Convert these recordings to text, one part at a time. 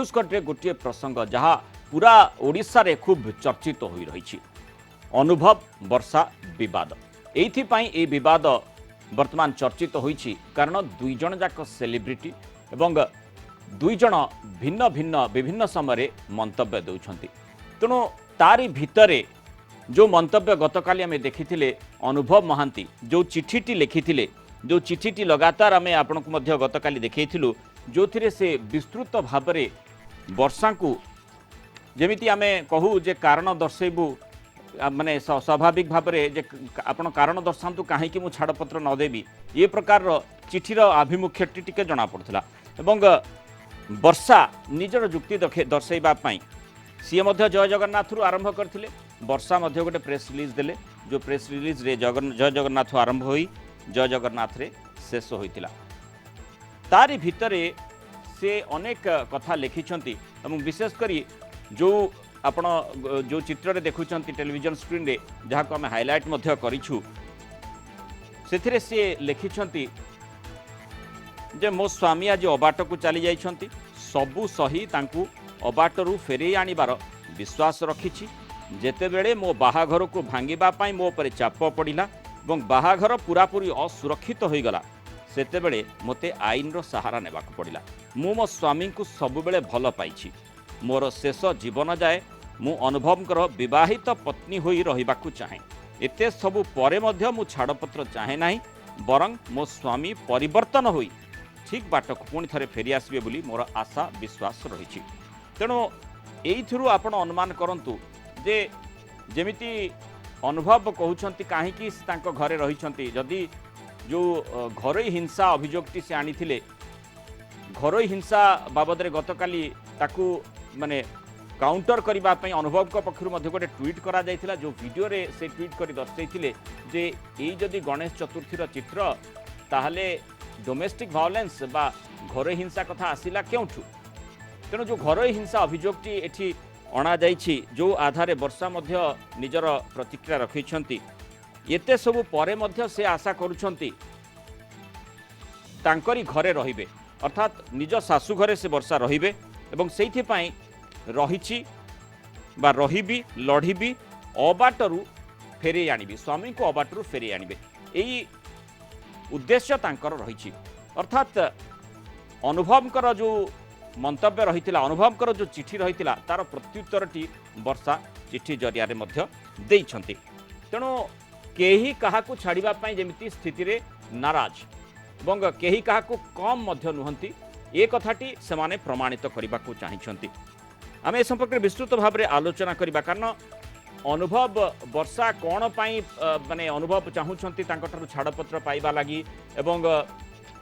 News कट्रे गोटे प्रसंग जहाँ पूरा ओडिशा रे खूब चर्चित हो रही अनुभव वर्षा विवाद ये विवाद वर्तमान चर्चित होईछि कारण दुई जन जाक सेलिब्रिटी एवं दुई जन भिन्न भिन्न विभिन्न समय मंतव्य दौरान तेणु तारी भितरे जो मंतव्य गतकाली आम देखी अनुभव महांती जो चिठीटी लिखी जो चिठीटी लगातार आम आपण को गतकाली देखु जो थिरे से विस्तृत भाव में वर्षा को जमिति आम कहू जे कारण दर्शेबू माने स्वाभाविक भाव में आपण कारण दर्शातु कहीं मुझ छाड़पत्र नदेवी ये प्रकार चिठीर आभिमुख्यटी टिके जना पड़ता एवं वर्षा निजर जुक्ति दर्शाइवाई सी जय जगन्नाथ आरंभ करते वर्षा गोटे प्रेस रिलीज देले जो प्रेस रिलीज रे जय जगन्नाथ आरंभ हो जय जगन्नाथ रे शेष होइतिला तारी भितरे से अनेक कथा लिखिछंती एवं विशेषकर जो आपण जो चित्र रे देखुछंती टेलीविजन स्क्रीन रे जहाँ को आम हाइलाइट मध्य करिछु सेथिरे से लिखिछंती जे मो स्वामी आज अबाट को चली जाइछंती सबु सही तांकू अबाटरू फेरे आनिबार विश्वास रखिछि जेतेबेले मो बाहाघर को भांगिबा पाई मो पर चाप पड़िला एवं बाहाघर पूरापूरी असुरक्षित हो गला सेतेबेले मते आईन रो सहारा नेबाक पड़िला मु मो स्वामी को सबुबेले भल पाइछि मोर शेष जीवन जाए मु अनुभवकर विवाहित पत्नी होई रहिबाकु चाहे एते सबु परे मध्य मु छाड़पत्र चाहे नाही बरं मो स्वामी परिवर्तन होई ठीक बाटक पुणी थे फेरी आसबे बोली मोर आशा विश्वास रही तेणु यू आपण अनुमान करंतु जे जेमिति अनुभव कहउछंती काहेकि तांको घरे रहिछंती जदि जो घरोई हिंसा अभियोगटी से आनीथिले घरोई हिंसा बाबद रे गतकाली ताकू माने काउंटर करबा पई अनुभव को पक्षरु मध्ये गोटे ट्वीट करा जायतिला जो वीडियो रे से ट्वीट करी दर्शाइथिले जे एई जदि गणेश चतुर्थी रो चित्र ताहले डोमेस्टिक वायलेंस बा घरोई हिंसा कथा आसिला केउठु तेणु जो घरोई हिंसा अभियोगटी एठी अणा जाइछि जो आधारे वर्षा मध्य निजर प्रतिक्रिया रखिछंती एते सबु परे मध्य से आशा करूछंती तांकरी घरे रहिबे अर्थात निज सासु घरे से वर्षा रहिबे एवं सेइथि पई रहिछि बा रहिबी लढिबी अबाटरू फेरे आनिबी स्वामी को अबाटरू फेरे आनिबे एई उद्देश्य तांकर रहिछि अर्थात अनुभवकर जो मंतव्य रही अनुभवकर जो चिठी रही तार प्रत्युत्तरटी वर्षा चिठी जरिया देइछंती तेणु केही काहाकू छाड़िबापई जेमिति स्थिति रे नाराज एवं केही काहाकू कम मध्य नुहंती ए कथाटी सेमाने प्रमाणित करबाकू चाहिछंती आमे ए संपर्क विस्तृत भाव में आलोचना करबा कारण अनुभव वर्षा कौन पाई माने अनुभव चाहूँगी छाड़पत्र पाइबा लगी एवं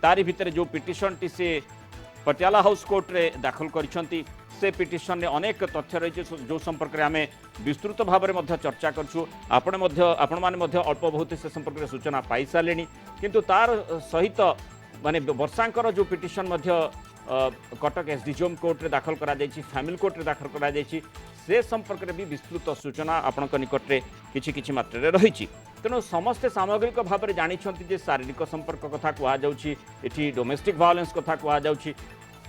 तारी भितर जो पिटिशन टी से पटियाला हाउस कोर्ट रे दाखल करिसंती से पिटिशन रे अनेक तथ्य रही जो संपर्क में आम विस्तृत भाव में चर्चा करछु आपण माने अल्प बहुत से संपर्क में सूचना पाई सारे किंतु तार सहित माने वर्षांकर जो पिटिशन कटक एसडीजीएम कोर्ट रे दाखल करा जायछि फैमिली कोर्ट रे दाखल करा जायछि से संपर्क में भी विस्तृत सूचना आपण निकट में किछि मात्रा रही तेणु समस्ते सामग्रिक भाव में जानी जे शारीरिक संपर्क कथा कहुच्छी डोमेस्टिक वायलेंस कथा कहुच्छी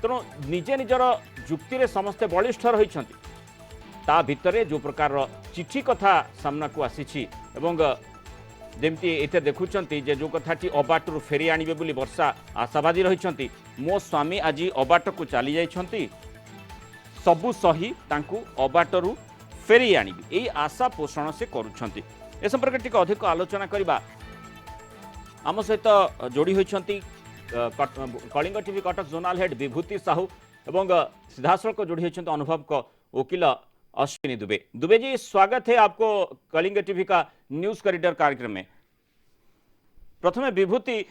तेणु निजे निजर जुक्ति रे समस्ते बलिष्ठ रही ता भितरे जो प्रकार चिठी कथा सामना को आसी जमती एते देखुंत जो कथाटी अबाटू फेरी आनिबे बोली वर्षा आशावादी रही मो स्वामी आज अबाट को चली जाइछंती सबु सही तांकू अबाटरू फेरी आनिबे यही आशा पोषण से करुछंती ए संपर्क टिके अधिक आलोचना करबा आम सहित जोड़ी होइछंती Kalinga TV Cuttack zonal head Bibhuti Sahu एवं सीधासलख जोड़ी होइछंती अनुभव को वकील अश्विनी दुबे। दुबे जी स्वागत है आपको कलिंग टीवी का न्यूज कॉरिडोर कार्यक्रम में। प्रथमे विभूति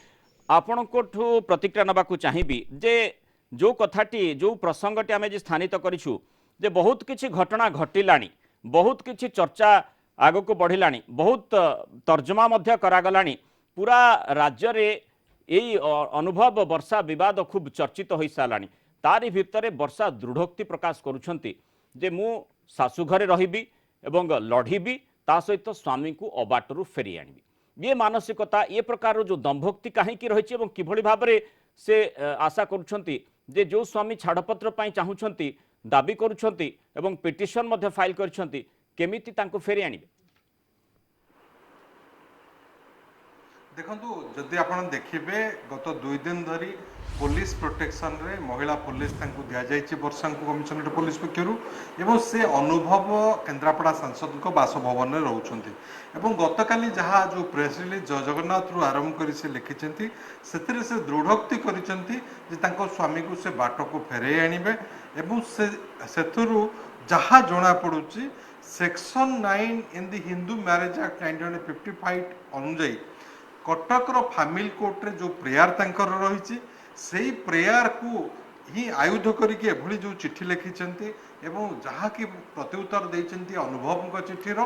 आपण को प्रतिक्रिया नबाकू चाहिबी जे जो कथाटी जो प्रसंगटी आम स्थानित करिछु जे बहुत किछि घटना घटिलानी बहुत किछि चर्चा आग को बढ़िलानी बहुत तर्जमा मध्य करागलानी पूरा राज्य रे यही अनुभव वर्षा विवाद खूब चर्चित हो सारानी तारी भितर वर्षा दृढ़ोक्ति प्रकाश करुछंती जे मु शाशु घरे रहिबी एवं लढ़िबी ता सहित स्वामी को अबाटरू फेरी आनिबी ये मानसिकता ये प्रकार जो दंभोक्ति कहीं रही किभली भाव से आशा करुछंती जे जो स्वामी छाड़पत्र चाहूँगी दाबी करुछंती एवं पिटिशन मध्ये फाइल करछंती केमिति तांको फेरी आनिबे। देखु जदि आप देखिए गत 2 दिन धरी पुलिस प्रोटेक्शन रे महिला पुलिस दि जाइए वर्षा कमिशनरेट पुलिस पक्षर से अनुभव केन्द्रापड़ा सांसद को बासभवन में रोचंती गतकाली जहाँ जो प्रेस रिलीज जय जगन्नाथ रु आरंभ कर से लिखिं से दृढ़ोक्ति कर स्वामी को से बाट को फेरे आणवे से जहाँ जना पड़ुची section 9 in the Hindu marriage act 1955 अनुजाई कटकर फैमिली कोर्ट रे जो प्रेयर तंकर रही से प्रेयर को ही आयुध करके एभली जो चिट्ठी लिखिं एवं जहाँ कि प्रत्युत्तर देते अनुभव चिठीर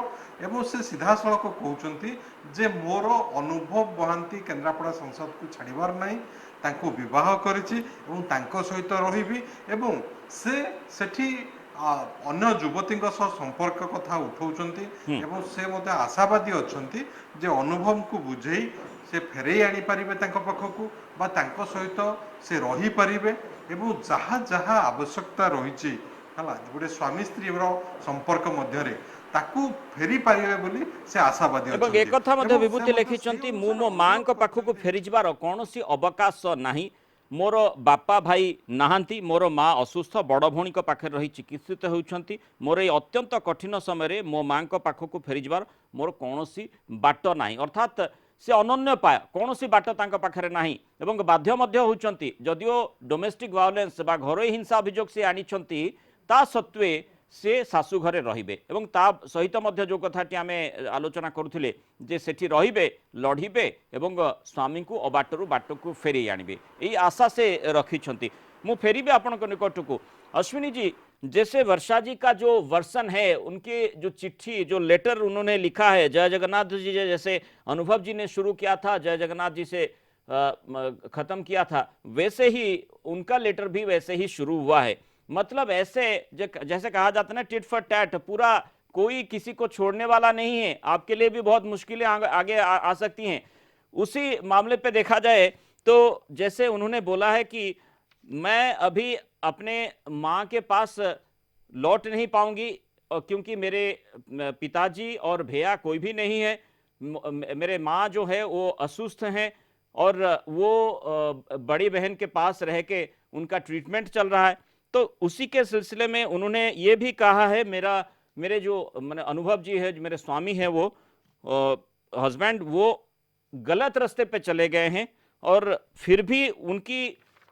एवं से सीधा सड़क कहते जे मोर अनुभव महांती केन्द्रापड़ा संसद को छाड़बार नहीं तांको विवाह करिछि एवं तांको सहित रहिबी एवं से सेठी अन्य युवती संपर्क कथा उठाउछंती एवं से मते आशावादी अछंती जे अनुभव को बुझे से फेरे आनी पारिबे तांको पखकू बा तांको सहित से रही पारिबे एवं जहाँ जहाँ आवश्यकता रही गोटे स्वामी स्त्री संपर्क मध्य ताकू फेरी पारिबे बोली से आशावादी एवं एक कथा मध्ये विभूति लिखिछंती मु मो मां को पाखकू फेरी जिबार कोनोसी अवकाश नाही मोर बापा भाई नहांती मोर माँ असुस्थ बड़ भौणी पाखे रही चिकित्सित होउछंती मोर ये अत्यंत कठिन समय मो माँ पाखक फेरी जबार मोर कौनसी बाट नाही अर्थात से अनन्य पाय कौनसी बाट तांको पाखरे नाही एवं बाध्य मध्य होउछंती जदियो डोमेस्टिक वायलेंस बा घरोई हिंसा अभियोग से आनिछंती ता सत्वे से शाशु घरे रहिबे एवं ता सहित मध्य जो कथाटी आमे आलोचना करुथिले जे सेठी रहिबे लढिबे एवं स्वामी को अबाटरू बाटकू फेरी आनिबे एई आशा से रखिछंती मु फेरीबे आपनक निकटकू। अश्विनी जी जैसे वर्षा जी का जो वर्सन है उनके जो चिट्ठी जो लेटर उन्होंने लिखा है जय जगन्नाथ जी जैसे अनुभव जी ने शुरू किया था जय जगन्नाथ जी से खत्म किया था वैसे ही उनका लेटर भी वैसे ही शुरू हुआ है। मतलब ऐसे जैसे कहा जाता है ना टिट फॉर टैट पूरा कोई किसी को छोड़ने वाला नहीं है आपके लिए भी बहुत मुश्किलें आगे आ सकती हैं। उसी मामले पे देखा जाए तो जैसे उन्होंने बोला है कि मैं अभी अपने माँ के पास लौट नहीं पाऊंगी क्योंकि मेरे पिताजी और भैया कोई भी नहीं है मेरे माँ जो है वो असुस्थ हैं और वो बड़ी बहन के पास रह के उनका ट्रीटमेंट चल रहा है। तो उसी के सिलसिले में उन्होंने ये भी कहा है मेरे जो मैंने अनुभव जी है जो मेरे स्वामी हैं वो हस्बैंड वो गलत रास्ते पे चले गए हैं और फिर भी उनकी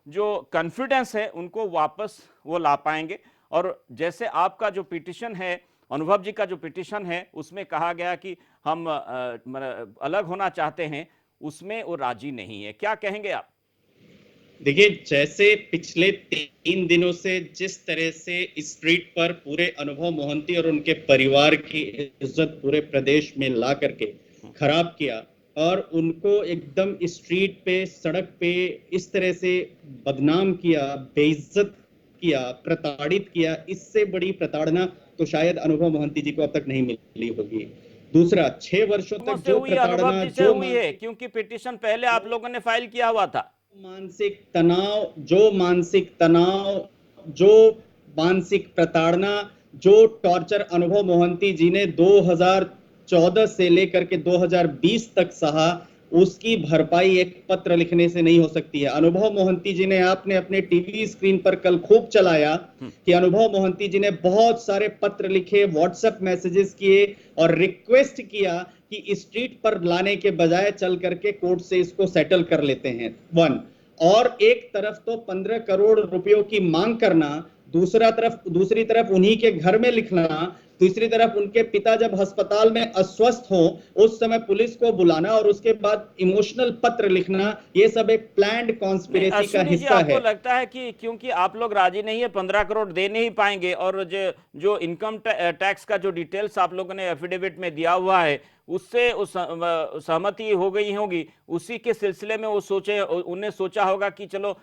जो कॉन्फिडेंस है उनको वापस वो ला पाएंगे। और जैसे आपका जो पिटिशन है अनुभव जी का जो पिटिशन है उसमें कहा गया कि हम अलग होना चाहते हैं उसमें वो राजी नहीं है, क्या कहेंगे आप? देखिए जैसे पिछले 3 दिनों से जिस तरह से स्ट्रीट पर पूरे अनुभव मोहंती और उनके परिवार की इज्जत पूरे प्रदेश में ला करके खराब किया और उनको एकदम स्ट्रीट पे सड़क पे इस तरह से बदनाम किया बेइज्जत किया प्रताड़ित किया इससे बड़ी प्रताड़ना तो शायद अनुभव मोहंती जी को अब तक नहीं मिली होगी। दूसरा 6 वर्षों तक जो प्रताड़ना जो हुई है क्योंकि पिटिशन पहले आप लोगों ने फाइल किया हुआ था मानसिक तनाव जो मानसिक प्रताड़ना जो टॉर्चर अनुभव मोहंती जी ने 2014 से लेकर के 2020 तक सहा उसकी भरपाई एक पत्र लिखने से नहीं हो सकती है। अनुभव मोहंती जी ने आपने अपने टीवी स्क्रीन पर कल खूब चलाया कि अनुभव मोहंती जी ने बहुत सारे पत्र लिखे व्हाट्सएप मैसेजेस किए और रिक्वेस्ट किया कि स्ट्रीट पर लाने के बजाय चल करके कोर्ट से इसको सेटल कर लेते हैं। 1 और एक तरफ तो 15 करोड़ रुपयों की मांग करना दूसरी तरफ उन्हीं के घर में लिखना तीसरी तरफ उनके पिता जब अस्पताल में अस्वस्थ हो उस समय पुलिस को बुलाना और उसके बाद इमोशनल पत्र लिखना ये सब एक प्लान्ड कॉन्स्पिरेसी का हिस्सा है। आपको लगता है कि क्योंकि आप लोग राजी नहीं है 15 करोड़ दे नहीं पाएंगे और जो इनकम टैक्स का जो डिटेल्स आप लोगों ने एफिडेविट में दिया हुआ है उससे सहमति हो गई होगी उसी के सिलसिले में उन्हें सोचा होगा कि चलो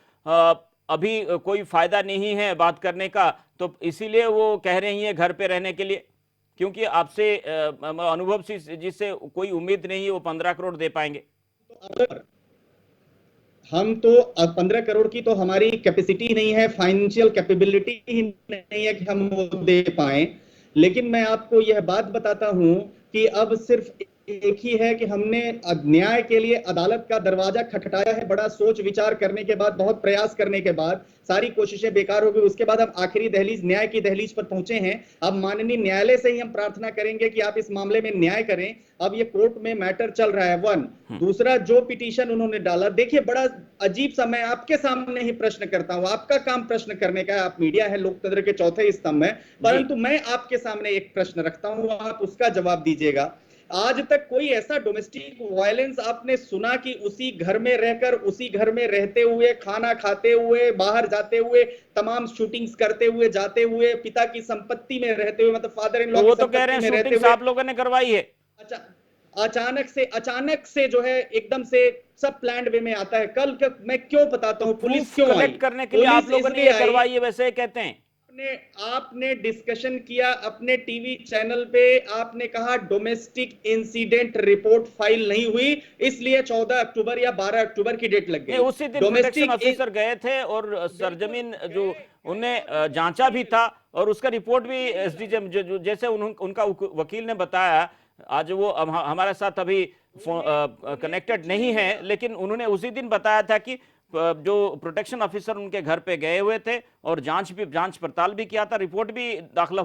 अभी कोई फायदा नहीं है बात करने का तो इसीलिए वो कह रही है घर पे रहने के लिए क्योंकि आपसे अनुभव जिससे कोई उम्मीद नहीं है वो 15 करोड़ दे पाएंगे। हम तो 15 करोड़ की तो हमारी कैपेसिटी नहीं है, फाइनेंशियल कैपेबिलिटी ही नहीं है कि हम वो दे पाए। लेकिन मैं आपको यह बात बताता हूं कि अब सिर्फ एक ही है कि हमने न्याय के लिए अदालत का दरवाजा खटखटाया है, बड़ा सोच विचार करने के बाद, बहुत प्रयास करने के बाद सारी कोशिशें बेकार हो गई। उसके बाद हम आखिरी दहलीज, न्याय की दहलीज पर पहुंचे हैं। अब माननीय न्यायालय से ही हम प्रार्थना करेंगे कि आप इस मामले में न्याय करें। अब ये कोर्ट में मैटर चल रहा है, वन। दूसरा, जो पिटीशन उन्होंने डाला, देखिए बड़ा अजीब सा, मैं आपके सामने ही प्रश्न करता हूं, आपका काम प्रश्न करने का है, आप मीडिया है, लोकतंत्र के चौथे स्तंभ है, परंतु मैं आपके सामने एक प्रश्न रखता हूं, आप उसका जवाब दीजिएगा। आज तक कोई ऐसा डोमेस्टिक वायलेंस आपने सुना कि उसी घर में रहकर, उसी घर में रहते हुए, खाना खाते हुए, बाहर जाते हुए, तमाम शूटिंग्स करते हुए, जाते हुए, पिता की संपत्ति में रहते हुए, मतलब फादर इन लॉ तो वो की तो कह रहे संपत्ति हैं में रहते शूटिंग हुए आप लोगों ने करवाई है। अचानक से जो है एकदम से सब प्लान्ड वे में आता है। मैं क्यों बताता हूं, पुलिस प्रूफ क्यों आई? कलेक्ट करने के लिए आप पुलिस लोगों ने इसलिए ये आई, करवाई है, वैसे कहते हैं। आपने डिस्कशन किया अपने टीवी चैनल पे, आपने कहा डोमेस्टिक इंसिडेंट रिपोर्ट फाइल नहीं हुई, इसलिए 14 अक्टूबर या 12 अक्टूबर की डेट लग नहीं, गई। उसी दिन प्रोटेक्शन ऑफिसर गए थे और सरजमीन जो उन्हें जांचा भी था और उसका रिपोर्ट भी एसडीएम जैसे उनका वकील ने बताया। आज वो हमारे साथ अभी कनेक्टेड नहीं है, लेकिन उन्होंने उसी दिन बताया था कि जो प्रोटेक्शन ऑफिसर उनके घर पे गए हुए थे और जांच पड़ताल भी किया था, रिपोर्ट भी दाखिल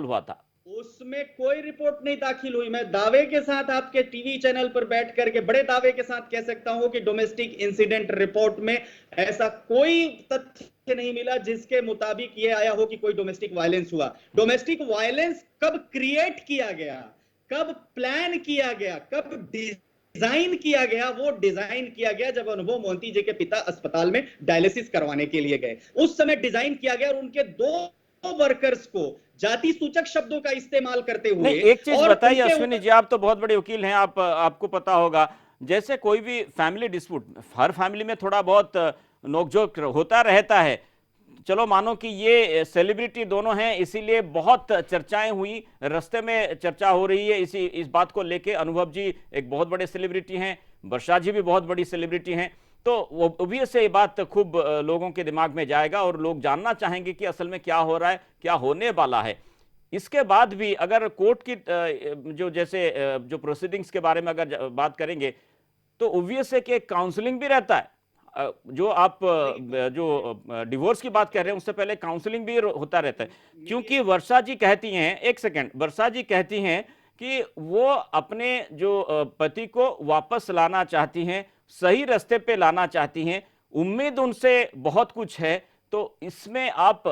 हुआ था। उसमें कोई रिपोर्ट नहीं दाखिल हुई। मैं दावे के साथ आपके टीवी चैनल पर बैठ करके बड़े दावे के साथ कह सकता हूं कि डोमेस्टिक इंसिडेंट रिपोर्ट में ऐसा कोई तथ्य नहीं मिला जिसके मुताबिक ये आया हो कि कोई डोमेस्टिक वायलेंस हुआ। डोमेस्टिक वायलेंस कब क्रिएट किया गया, कब प्लान किया गया, कब डिजाइन किया गया? वो डिजाइन किया गया जब अनुभव मोहंती जी के पिता अस्पताल में डायलिसिस करवाने के लिए गए, उस समय डिजाइन किया गया और उनके दो वर्कर्स को जाति सूचक शब्दों का इस्तेमाल करते हुए। नहीं, एक चीज बताइए अश्विनी जी, आप तो बहुत बड़े वकील हैं, आपको पता होगा, जैसे कोई भी फैमिली डिस्प्यूट, हर फैमिली में थोड़ा बहुत नोकझोंक होता रहता है। चलो मानो कि ये सेलिब्रिटी दोनों हैं, इसीलिए बहुत चर्चाएं हुई, रास्ते में चर्चा हो रही है इस बात को लेके। अनुभव जी एक बहुत बड़े सेलिब्रिटी हैं, वर्षा जी भी बहुत बड़ी सेलिब्रिटी हैं, तो ऑब्वियस ये बात खूब लोगों के दिमाग में जाएगा और लोग जानना चाहेंगे कि असल में क्या हो रहा है, क्या होने वाला है। इसके बाद भी अगर कोर्ट की जो प्रोसीडिंग्स के बारे में अगर बात करेंगे तो ऑब्वियस है कि काउंसलिंग भी रहता है। जो आप जो डिवोर्स की बात कर रहे हैं उससे पहले काउंसलिंग भी होता रहता है, क्योंकि वर्षा जी कहती हैं, एक सेकंड, वर्षा जी कहती हैं कि वो अपने जो पति को वापस लाना चाहती हैं, सही रास्ते पे लाना चाहती हैं, उम्मीद उनसे बहुत कुछ है। तो इसमें आप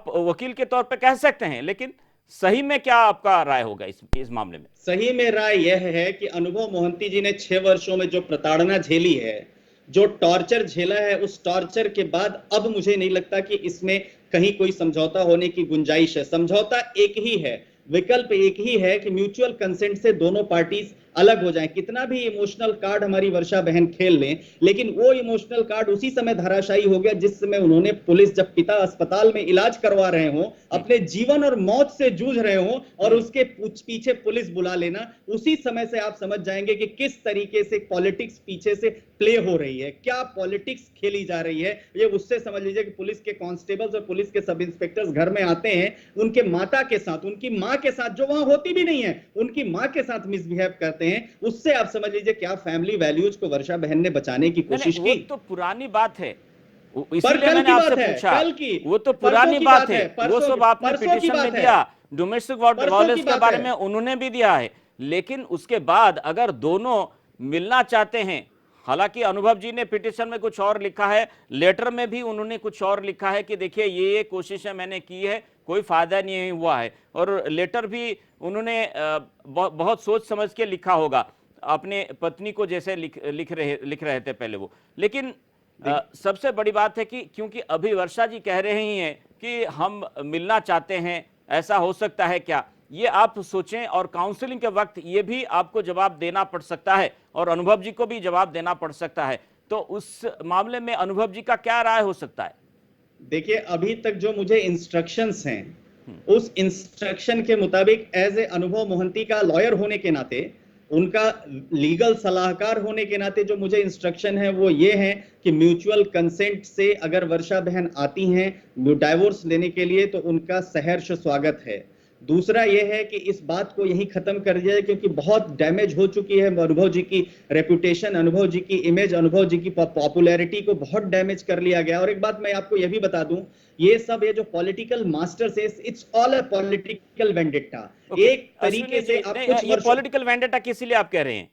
वकील के तौर पे कह सकते हैं, लेकिन सही में क्या आपका राय होगा इस मामले में? सही में राय यह है कि अनुभव मोहंती जी ने 6 वर्षों में जो प्रताड़ना झेली है, जो टॉर्चर झेला है, उस टॉर्चर के बाद अब मुझे नहीं लगता कि इसमें कहीं कोई समझौता होने की गुंजाइश है। समझौता एक ही है, विकल्प एक ही है कि म्यूचुअल कंसेंट से दोनों पार्टीज अलग हो जाएं। कितना भी इमोशनल कार्ड हमारी वर्षा बहन खेल लें, लेकिन वो इमोशनल कार्ड उसी समय धराशायी हो गया जिस समय उन्होंने पुलिस, जब पिता अस्पताल में इलाज करवा रहे हो, अपने जीवन और मौत से जूझ रहे हो और उसके पीछे पुलिस बुला लेना, उसी समय से आप समझ जाएंगे कि किस तरीके से पॉलिटिक्स पीछे से प्ले हो रही है, क्या पॉलिटिक्स खेली जा रही है। ये उससे समझ लीजिए कि पुलिस के कांस्टेबल्स और पुलिस के सब इंस्पेक्टर्स घर में आते हैं, उनके माता के साथ, उनकी मां के साथ, जो वहां होती भी नहीं है, उनकी मां के साथ मिसबिहेव करते हैं। उससे आप समझ लीजिए क्या फैमिली वैल्यूज को वर्षा बहन ने बचाने की कोशिश की। वो तो पुरानी बात है, पर इसीलिए कल मैंने की आपसे बात है, पूछा। कल की, वो तो परसों पुरानी की बात है, वो परसों सब आपने परसों की पिटीशन में बात है, दिया, डोमेस्टिक वायलेंस के बात बारे है। में उन्होंने भी दिया है। लेकिन उसके बाद अगर दोनों मिलना चाहते हैं, हालांकि अनुभव जी ने पिटीशन में कुछ और लिखा है, लेटर में भी उन्होंने कुछ और लिखा है कि देखिए ये कोशिशें मैंने की है, कोई फायदा नहीं हुआ है, और लेटर भी उन्होंने बहुत सोच समझ के लिखा होगा, अपने पत्नी को जैसे लिख रहे थे पहले वो। लेकिन सबसे बड़ी बात है कि क्योंकि अभी वर्षा जी कह रहे ही हैं कि हम मिलना चाहते हैं, ऐसा हो सकता है क्या, ये आप सोचें, और काउंसलिंग के वक्त ये भी आपको जवाब देना पड़ सकता है और अनुभव जी को भी जवाब देना पड़ सकता है। तो उस मामले में अनुभव जी का क्या राय हो सकता है? देखिए, अभी तक जो मुझे इंस्ट्रक्शंस हैं, उस इंस्ट्रक्शन के मुताबिक एज ए अनुभव मोहंती का लॉयर होने के नाते उनका लीगल सलाहकार होने के नाते जो मुझे इंस्ट्रक्शन है वो ये है कि म्यूचुअल कंसेंट से अगर वर्षा बहन आती हैं डाइवोर्स लेने के लिए तो उनका सहर्ष स्वागत है। दूसरा यह है कि इस बात को यहीं खत्म कर दिया जाए, क्योंकि बहुत डैमेज हो चुकी है अनुभव जी की रेपुटेशन, अनुभव जी की इमेज, अनुभव जी की पॉपुलैरिटी को बहुत डैमेज कर लिया गया। और एक बात मैं आपको यह भी बता दूं, ये सब ये जो पॉलिटिकल मास्टर्स है, it's all a political vendetta. Okay एक तरीके अश्विनी से जी, आप नहीं, कुछ ये वर्षों, पॉलिटिकल वेंडेटा किस लिए आप कह रहे हैं?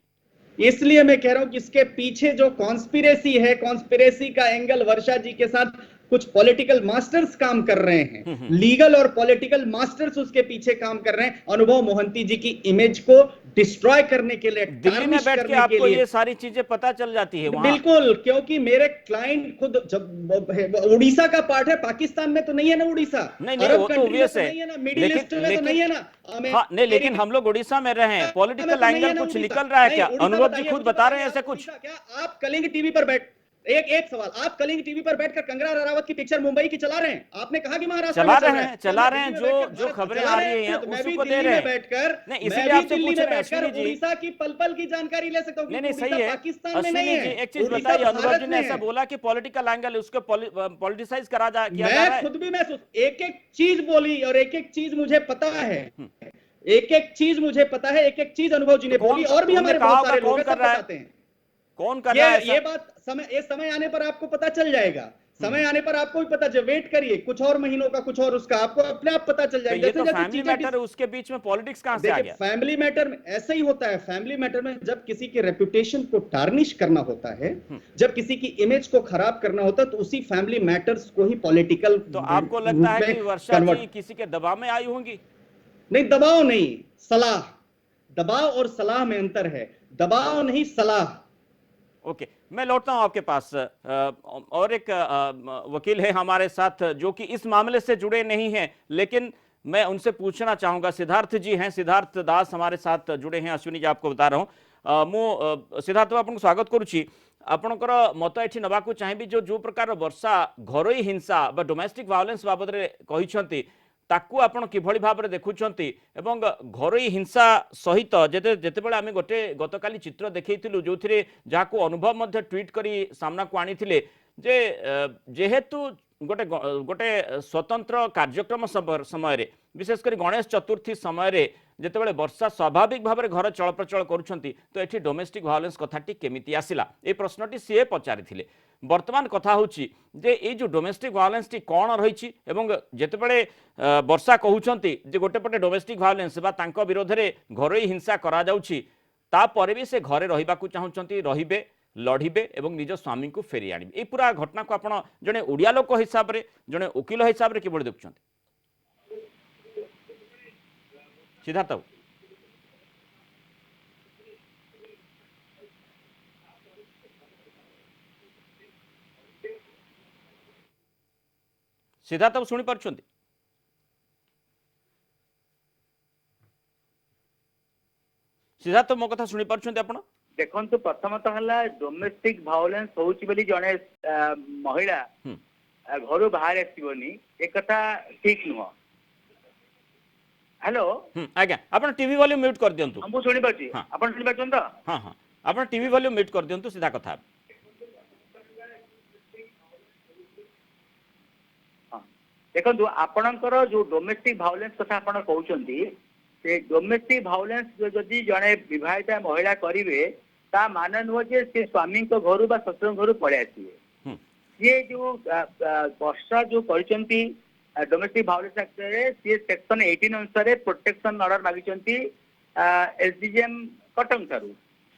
इसलिए मैं कह रहा हूं कि इसके पीछे जो कॉन्स्पिरेसी है, कॉन्स्पिरेसी का एंगल वर्षा जी के साथ कुछ पॉलिटिकल मास्टर्स काम कर रहे हैं, लीगल और पॉलिटिकल मास्टर्स उसके पीछे काम कर रहे हैं, अनुभव मोहंती जी की इमेज को डिस्ट्रॉय करने के लिए, दिल्ली में टार्निश बैठ के करने के आपको लिए। ये सारी चीजें पता चल जाती है वहां? बिल्कुल, क्योंकि मेरे क्लाइंट खुद जब उड़ीसा का पार्ट है, पाकिस्तान में तो नहीं है ना उड़ीसा, नहीं नहीं, अरब वो तो कंट्री में ऑब्वियस तो है, नहीं है ना, मिडिल लेकिन ईस्ट में तो नहीं है ना, हाँ नहीं, लेकिन हम लोग उड़ीसा में रहे हैं, में पॉलिटिकल तो नहीं है एंगल ना कुछ उड़ीसा। निकल रहा है नहीं, क्या? उड़ीसा अनुभव जी बताइए, खुद मुझे बता रहे बताइए हैं ऐसा आप कुछ? उड़ीसा क्या, आप कलिंग टीवी पर बैठ, एक सवाल, आप कलिंग टीवी पर बैठकर कंगना रनावत की पिक्चर मुंबई की चला रहे हैं, आपने कहा कि महाराष्ट्र में चल रहा है, चला रहे हैं, दिल्ली में जो बैठकर जो भारत खबरें चला आ रहे रही हैं हैं, तो मैं उसी भी को दे दिल्ली रहे में हैं। बैठकर, नहीं, मैं इसीलिए भी आपसे दिल्ली पूछ में रहे हैं बैठकर अश्विनी जी। उड़ीसा की पल पल की जानकारी ले सकता हूँ, नहीं क्योंकि नहीं, उड़ीसा सही है पाकिस्तान में नहीं अश्विनी जी, है, एक चीज उड़ीसा बताइए, अनुभव भारत जी ने में ऐसा है। बोला कि पॉलिटिकल एंगल उसको पॉलिटिसाइज किया जा रहा मैं है। खुद भी महसूस, एक एक चीज बोली और एक एक चीज मुझे पता है, एक एक चीज मुझे पता है, एक एक चीज अनुभव जी तो ने बोली, और भी उनने हमारे कहा बहुत होगा सारे लोग कौन हैं, कर सब रहा है? बताते हैं। कौन कर रहा है ऐसा? ये बात समय आने पर आपको पता चल जाएगा, समय आने पर आपको भी पता चल, वेट करिए कुछ और महीनों का, कुछ और उसका आपको अपने आप पता चल तो जाएगा। ये जैसे तो जैसे फैमिली चीजें मैटर है, उसके बीच में पॉलिटिक्स कहां से आ देखिए, गया? फैमिली मैटर में ऐसा ही होता है, फैमिली मैटर में जब किसी के रेपुटेशन को टार्निश करना होता है, जब किसी की इमेज को खराब करना होता है, तो उसी फैमिली मैटर्स को ही पॉलिटिकल तो आपको लगता रूप है में कि वर्षा जी कन्वर्ट, किसी के दबाव में आई होंगी? नहीं दबाव नहीं, सलाह, दबाव और सलाह में अंतर है, दबाव नहीं सलाह। ओके, मैं लौटता हूं आपके पास। और एक वकील है हमारे साथ जो कि इस मामले से जुड़े नहीं हैं, लेकिन मैं उनसे पूछना चाहूंगा। सिद्धार्थ जी हैं, सिद्धार्थ दास हमारे साथ जुड़े हैं। अश्विनी जी आपको बता रहा हूं, मु सिद्धार्थ आपको स्वागत करुच्ची। आपणकर मत एठी नबाकू चाहिए, जो जो प्रकार वर्षा घरोई हिंसा बा डोमेस्टिक वायलेंस बाबद कहते ताकू आपण किभଳି भाବରେ देखुछंती एवं घरोई हिंसा सहित जेतेबेले आमे गोटे गतकाली चित्र देखैथिलु जोथिरे जाको अनुभव मध्ये ट्वीट करी सामना को आनीथिले जे जेहेतु गोटे गोटे स्वतंत्र कार्यक्रम समय रे, विशेष कर गणेश चतुर्थी समय रे जेतेबेले वर्षा स्वाभाविक भाव में घर चलप्रचल करुछंती, तो एठी डोमेस्टिक वायलेंस कथाटी केमिति आसिला ए प्रश्नटी सीए पचारिथिले। वर्तमान कथा होची जे ए जो डोमेस्टिक वायलेंस टी कौन रही एवं जेतेबेले वर्षा कहउछंती जे गोटे पटे डोमेस्टिक वायलेंस बा तांको विरोध रे घरोई हिंसा करा जाउची, तापर भी से घरे रहिबाकू चाहुचंती, रहिबे, लढ़िबे एवं निज स्वामी को फेरी आनिबे। ए पूरा घटना को आपण जने ओडिया लोक हिसाब रे, जने वकील हिसाब रे किबोल देखुछंती? सिद्धार्थ बाबू, सिद्धार्थ बाबू शुणी पारुछंती? सिद्धार्थ मो कथा शुणी पारुछंती आपण? देखो प्रथमतः है डोमेस्टिक भायोलेंस होउची बोली जने महिला घर बाहर आसबनी एक कथा ठीक नुह। हेलो आज्ञा आपण टीवी वॉल्यूम म्यूट कर दियंतु। हम सुनी पाची, हाँ। आपण सुनी पाचन तो? हाँ हाँ, आपण टीवी वॉल्यूम म्यूट कर दियंतु, सीधा कथा। हाँ देखो आपणकर जो डोमेस्टिक भायोलेंस कथा आपण कहउचंती, से डोमेस्टिक भायोलेंस जदि जड़े विवाहिता महिला करेंगे ता मान नुह जे से स्वामी घर बा ससुर घर पड़े आसवे। ये जो वर्षा जो करचंती डोमेस्टिक भायोलेंस एक्ट रे सी सेक्शन 18 अनुसार प्रोटेक्शन ऑर्डर मागिचंती एसडीजीएम कटक ठारू।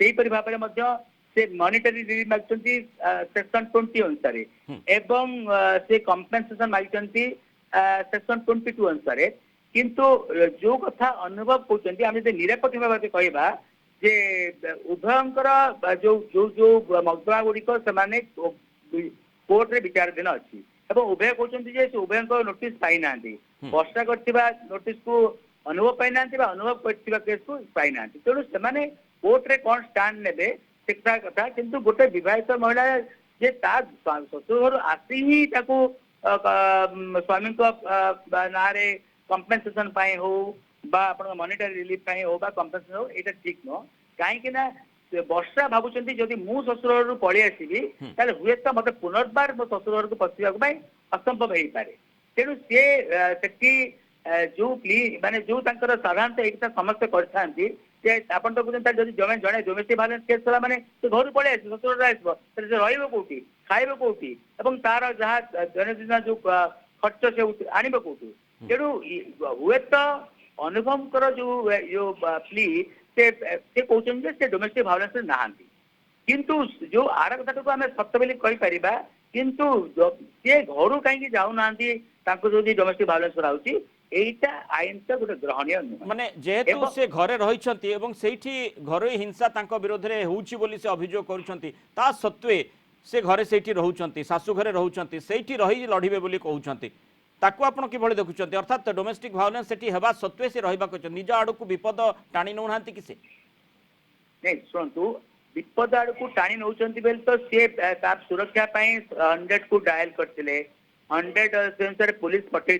सेही परि भाबरे मध्य से मॉनिटरी रिलीफ मागिचंती सेक्शन 20 अनुसार एवं से कंपेंसेशन मागिचंती सेक्शन 22 अनुसार। किंतु जो कथा अनुभव कहते आम निरपेक्ष भाव कहवा जे उभयंकर जो जो जो मकदमा गुड़िक से कोर्ट रे विचाराधीन अच्छी उभय कहते उभय नोटिस पाई ना, वर्षा कर नोटिस को अनुभव पाई ना, अनुभव कर केस को पाई ना, तेणु से कोर्ट रे कौन स्टांड ने कथा। किंतु गोटे विवाहित महिला जे ससुर घर आसी ही स्वामी ना कंपेनसेशन हो बा मॉनिटरी रिलीफ हो बा कंपेनसेशन हो, एटा ठीक न। कहीं ना वर्षा भावुंट जदि मु शशुर घर पलि आसबि हुए तो मत पुनर्बार मो शशुर घर को पशिया असंभव हो पारे तेणु सी जो प्ली माने जो साधारणतः एक समस्या करते तो कहते जमे जड़े डोमेस्टिक भायोलेंस केस कला माने घर पलि आस शशुर घर रोटी खाइब कौटी और तार जहाँ दैनंदिन जो खर्च से आणव कौटू तेणु हुए तो अनुभव जो प्ली से कहते डोमेस्टिक भायोलेंस ना किंतु जो आर कथा आम सत बोली कहीपर किंतु सी घर कहीं जाऊना जो डोमेस्टिक भायोलेंस कराऊँ এইটা আইনটা গোটে গ্রহণীয় নুহ মানে যেহেতু সে ঘরে রহিছন্তি এবং সেইটি ঘরোই হিংসা তাଙ୍କ বিরোধে হউছি বলি সে অভিযোগ করুছন্তি তা সত্ত্বে সে ঘরে সেইটি রহুছন্তি শাশু ঘরে রহুছন্তি সেইটি রহি লড়িবে বলি কହୁছন্তি তাকু আপন কিভাবে দেখুছন্তি অর্থাৎ ডোমেস্টিক ভায়োলেন্স সেটি হেবা সত্ত্বে সে রহিবা কହୁছন্তি নিজ আড়কু বিপদ টানি নউনাহান্তি কি সে नहीं शुणु विपद आड़ को टाणी नौ बेले तो सी सुरक्षा 100 को डायल करते 100 से अनुसार पुलिस पठे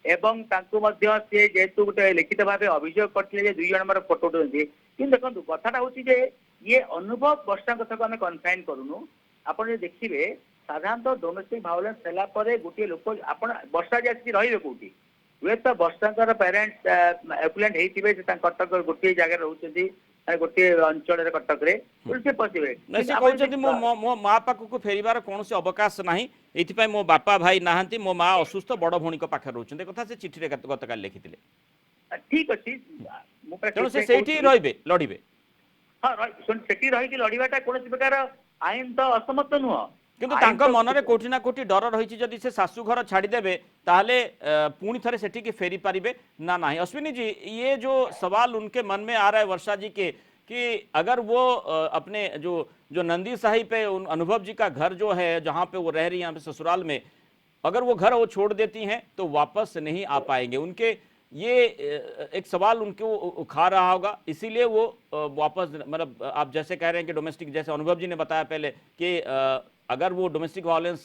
एवं सी जेहेतु गोटे लिखित भाव अभियोग करते दुई जन मोर फोटो उठाते कि देखो कथाटा हूँ ये अनुभव वर्षा कथा को आम कनफाइन करूनु आप देखिए साधारणतः डोमेस्टिक भायोलेंस है गोटे लोक आप वर्षा जी आसिक रे कौटी हुए तो वर्षा पेरेन्ट्स एक्सीडेंट होते कटक गोटे जगह रोचे गोटे अंचल कटक मो माँ पाखक फेरबार कौन अवकाश ना ये मो बापा भाई नहांती मो माँ असुस्थ बड़ भौणी पाखे रोचे कथा से चिठी गत लिखी ठीक अच्छी तेणु से रे लड़े हाँ से लड़ाटा कौन प्रकार आईन तो असमत नुह किंतु तांका मनरे कोठी ना कोठी डर रही जदि से शाशु घर छाड़ीदेवे ताहले पुणी थे सेठी फेरी पारिबे ना नहीं। अश्विनी जी ये जो सवाल उनके मन में आ रहा है वर्षा जी के कि अगर वो अपने जो नंदी साही पे अनुभव जी का घर जो है जहाँ पे वो रह रही हैं ससुराल में अगर वो घर वो छोड़ देती हैं तो वापस नहीं आ पाएंगे उनके ये एक सवाल उनको उखा रहा होगा इसीलिए वो वापस मतलब आप जैसे कह रहे हैं कि डोमेस्टिक जैसे अनुभव जी ने बताया पहले कि अगर वो डोमेस्टिक वायलेंस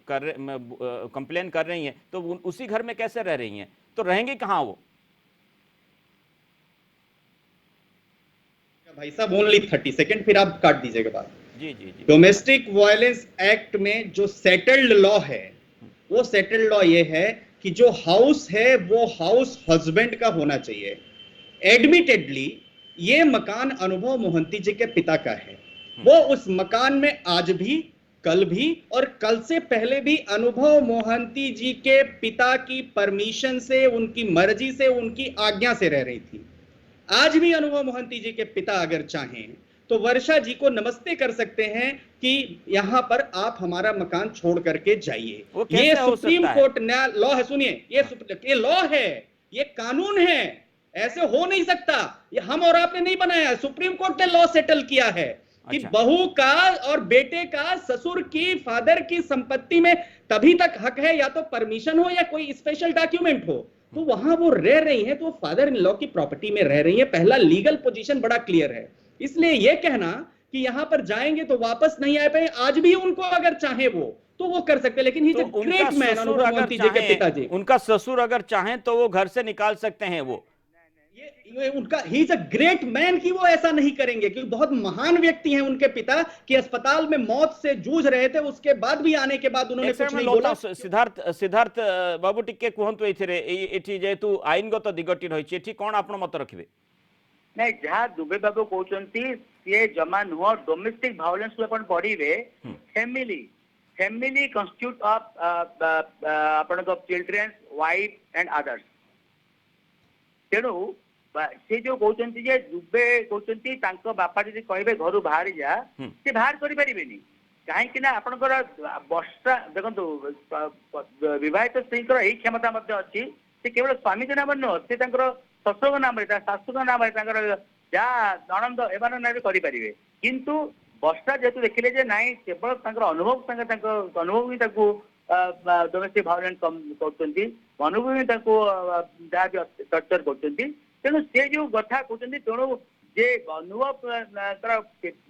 कंप्लेन कर रही हैं तो उसी घर में कैसे रह रही हैं तो रहेंगे कहाँ वो भाई साहब ओनली 30 सेकंड फिर आप काट दीजिएगा बात। जी जी जी डोमेस्टिक वायलेंस एक्ट में जो सेटल्ड लॉ है वो सेटल्ड लॉ ये है कि जो हाउस है वो हाउस हस्बैंड का होना चाहिए। एडमिटेडली ये मकान अनुभव मोहंती जी के पिता का है वो उस मकान में आज भी कल भी और कल से पहले भी अनुभव मोहंती जी के पिता की परमिशन से उनकी मर्जी से उनकी आज्ञा से रह रही थी। आज भी अनुभव मोहंती जी के पिता अगर चाहें तो वर्षा जी को नमस्ते कर सकते हैं कि यहां पर आप हमारा मकान छोड़ करके जाइए। ये सुप्रीम कोर्ट न्याय लॉ है, सुनिए ये लॉ है, ये कानून है, ऐसे हो नहीं सकता। ये हम और आपने नहीं बनाया, सुप्रीम कोर्ट ने लॉ सेटल किया है कि बहू का और बेटे का ससुर की फादर की संपत्ति में तभी तक हक है या तो परमिशन हो या कोई स्पेशल डॉक्यूमेंट हो। तो वहां वो रह रही हैं तो फादर इन लॉ की प्रॉपर्टी में रह रही है। पहला लीगल पोजीशन बड़ा क्लियर है, इसलिए ये कहना कि यहां पर जाएंगे तो वापस नहीं आ पाए, आज भी उनको अगर चाहे वो तो वो कर सकते हैं। लेकिन he is a great man अनुभव मोहंती जी के पिताजी, उनका ससुर अगर चाहें तो वो घर से निकाल सकते हैं। वो ये उनका he is a great man कि वो ऐसा नहीं करेंगे क्योंकि बहुत महान व्यक्ति हैं उनके पिता कि अस्पताल में मौत से जूझ रहे थे, उसके बाद भी आने के बाद उन्होंने कुछ नहीं बोला। सिद्धार्थ बाबू टिके कहंतु एथिरे एठी जेतु आईनगत दिगटी रहिछि एठी कोन आपण मत रखिबे नहीं जहाँ दुबे बाबू कहते सी जमा नुह डोमेस्टिक भायोलेंस को अपन पढ़े फैमिली कन्स्टिट्यूट ऑफ आपण चिल्ड्रेन वाइफ एंड अदर्स। तेणु से जो कहते दुबे कहते बापा जी कहे घर बाहर जा से बाहर करें कहीं आपंकर वर्षा देखो विवाहित स्त्री यही क्षमता अच्छी से केवल स्वामी नाम नुह से शशुर नाम शाशु नाम जहाँ ननंद एमान नाम करें किंतु वर्षा जेहेतु देखिले जे नाई केवल अनुभव अनुभव ही डोमेस्टिक भायोलेंस कर अनुभव ही जहाँ भी टर्चर कर तेणु से जो कथा कहते तेणु जे अनुभव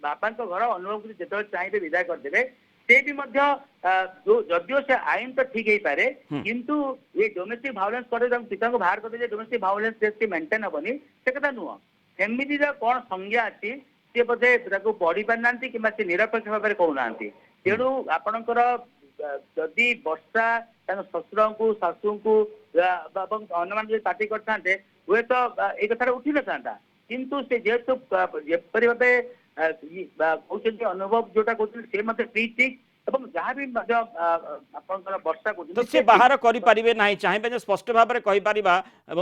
बापा घर अनुभव को जो चाहिए विदाय करदे से भी जदियो से आईन तो ठीक हो पारे किंतु ये डोमेस्टिक भायोलेंस कर पिता को बाहर करदे डोमेस्टिक भायोलेंस केस मेंटेन हेनी से कथा नुह एमती कौन संज्ञा अच्छी सी बोधे पढ़ी पारिना कि निरपेक्ष भाव में कहूना तेणु आपणकर जदि वर्षा शशुर को शाशु को अन्य पार्टी करते हुए तो ये कथा उठी न था किंतु से जेहेतु जेपरी भाव कहते अनुभव जोटा कहते से मत फ्री ठीक एवं जहाँ भी वर्षा तो से बाहर करें ना चाहिए स्पष्ट भाव में कहीपर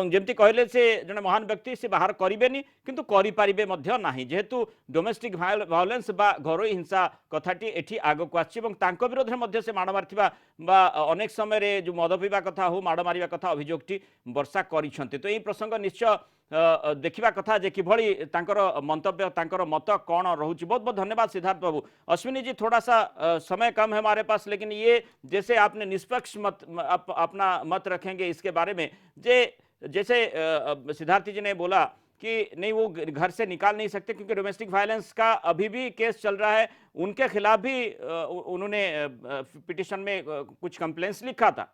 जमी कहले से जड़े महान व्यक्ति से बाहर करेनि किंतु करें ना जेहेतु डोमेस्टिक भायोलेंस बा घरोई हिंसा कथाटी एठी आग को आछि विरोध में से माड़ मारिथिबा बा अनेक समय जो मद पीवा कथा हो माड़ मारिबा कथा अभियोगटी वर्षा करिसेंति तो यही प्रसंग निश्चय देखा कथा जे किभଳି तांकर मंतव्य तांकर मत कौन रहुछि। बहुत बहुत धन्यवाद सिद्धार्थ बाबू। अश्विनी जी थोड़ा सा समय कम है हमारे पास लेकिन ये जैसे आपने निष्पक्ष मत अपना मत रखेंगे इसके बारे में जैसे सिद्धार्थ जी ने बोला कि नहीं वो घर से निकाल नहीं सकते क्योंकि डोमेस्टिक वायलेंस का अभी भी केस चल रहा है उनके खिलाफ भी उन्होंने पिटिशन में कुछ कंप्लेंट्स लिखा था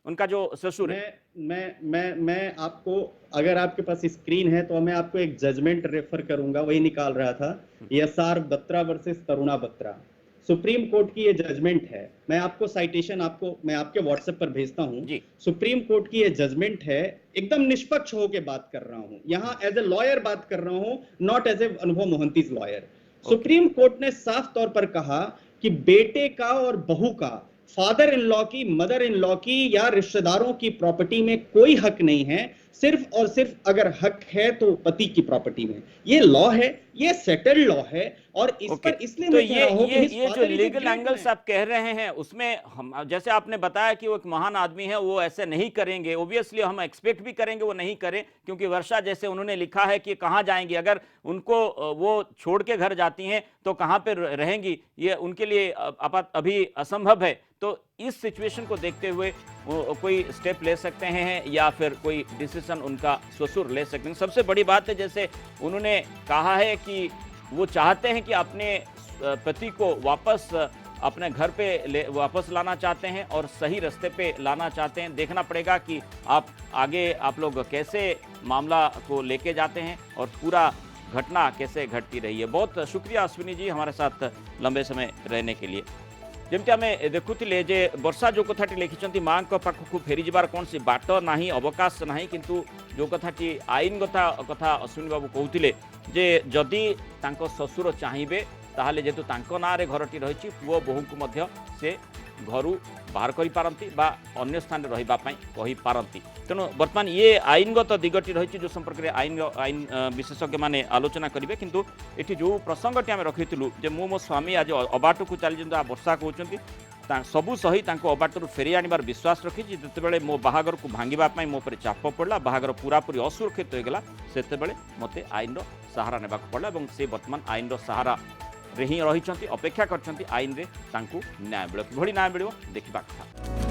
उनका जो ससुर है। मैं आपको अगर आपके पास स्क्रीन है तो मैं आपको एक जजमेंट रेफर करूंगा वही निकाल रहा था SR Batra versus Taruna Batra supreme court की ये जजमेंट है। मैं आपको साइटेशन मैं आपके व्हाट्सएप पर भेजता हूं। सुप्रीम कोर्ट की ये जजमेंट है एकदम निष्पक्ष होकर बात कर रहा हूं यहाँ एज ए लॉयर बात कर रहा हूं नॉट एज ए अनुभव मोहंतीज लॉयर। सुप्रीम कोर्ट ने साफ तौर पर कहा कि बेटे का और बहू का फादर इन लॉ की मदर इन लॉ की या रिश्तेदारों की प्रॉपर्टी में कोई हक नहीं है सिर्फ और सिर्फ अगर हक है तो पति की प्रॉपर्टी में। ये लॉ है ये सेटल्ड लॉ है और इस पर इसलिए तो मैं कह रहा हूं कि ये जो लीगल एंगल्स आप कह रहे हैं उसमें हम जैसे आपने बताया कि वो एक महान आदमी है वो ऐसे नहीं करेंगे ओब्वियसली हम एक्सपेक्ट भी करेंगे वो नहीं करें क्योंकि वर्षा जैसे उन्होंने लिखा है कि कहाँ जाएंगी अगर उनको वो छोड़ के घर जाती हैं तो कहाँ पे रहेंगी ये उनके लिए अभी असंभव है। तो इस सिचुएशन को देखते हुए कोई स्टेप ले सकते हैं या फिर कोई डिसीजन उनका ससुर ले सकते हैं। सबसे बड़ी बात है जैसे उन्होंने कहा है कि वो चाहते हैं कि अपने पति को वापस अपने घर पे वापस लाना चाहते हैं और सही रास्ते पे लाना चाहते हैं। देखना पड़ेगा कि आप लोग कैसे मामला को लेके जाते हैं और पूरा घटना कैसे घटती रही है। बहुत शुक्रिया अश्विनी जी हमारे साथ लंबे समय रहने के लिए। जमती आम देखुले जे वर्षा जो कथाटी लिखिं माँ पाखक फेरी जबार कौन सी बाट ना अवकाश ना किंतु जो कथाटी आईनगत कथा अश्विनी बाबू कहते जे जदि तांको ससुर चाहिए ताहले जेतु तांको नाँ रे घरटी रही पुओ बोहू को से घर बाहर करी बा अन्य स्थान रही पारती। तेणु बर्तमान ये आईनगत दिगटी रही जो संपर्क में आईन विशेषज्ञ माने आलोचना करेंगे किंतु ये जो प्रसंगटी आम रखीलु जे मो स्वामी आज अबाट को चली वर्षा कहते सबू सही अबाटर फेरी आनिबार विश्वास रखी जिते मो बाहागर को भांगापी मो पर चाप पड़ा बाहागर पूरापूरी असुरक्षित होगा से मत आईन सहारा ने पड़ा और से बर्तमान आईन सहारा रे ही रही अपेक्षा कर आईन रे न्याय मिल कि न्याय मिल देखा कथा।